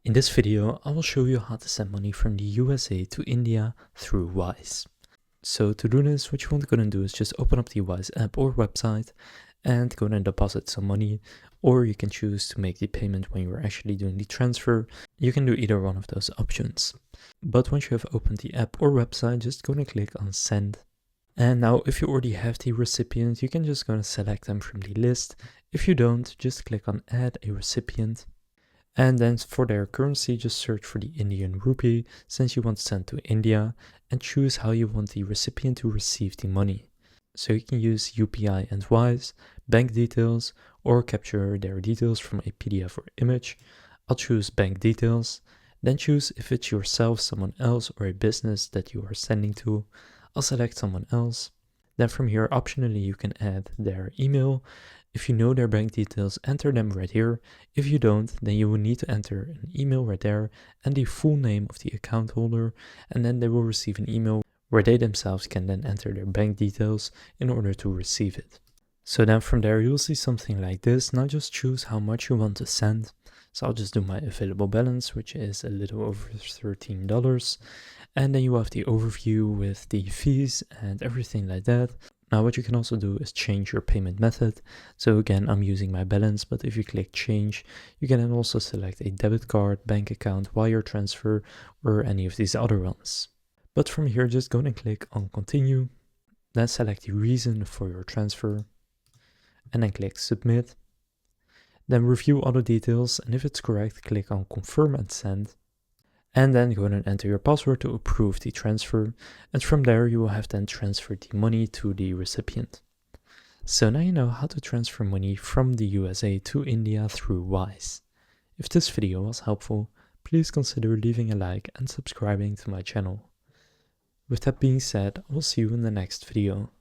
In this video, I will show you how to send money from the USA to India through Wise. So to do this, what you want to go and do is just open up the Wise app or website and go and deposit some money, or you can choose to make the payment when you're actually doing the transfer. You can do either one of those options. But once you have opened the app or website, just go and click on send. And now if you already have the recipient, you can just go and select them from the list. If you don't, just click on add a recipient. And then for their currency, just search for the Indian rupee since you want to send to India, and choose how you want the recipient to receive the money. So you can use UPI and Wise, bank details, or capture their details from a PDF or image. I'll choose bank details, then choose if it's yourself, someone else, or a business that you are sending to. I'll select someone else. Then from here, optionally, you can add their email. If you know their bank details, enter them right here. If you don't, then you will need to enter an email right there and the full name of the account holder, and then they will receive an email where they themselves can then enter their bank details in order to receive it. So then from there, you'll see something like this. Now just choose how much you want to send. So I'll just do my available balance, which is a little over $13. And then you have the overview with the fees and everything like that. Now what you can also do is change your payment method. So again, I'm using my balance, but if you click change, you can then also select a debit card, bank account, wire transfer, or any of these other ones. But from here, just go and click on continue. Then select the reason for your transfer. And then click submit. Then review all the details, and if it's correct, click on confirm and send. And then go and enter your password to approve the transfer, and from there you will have then transferred the money to the recipient. So now you know how to transfer money from the USA to India through Wise. If this video was helpful, please consider leaving a like and subscribing to my channel. With that being said, I will see you in the next video.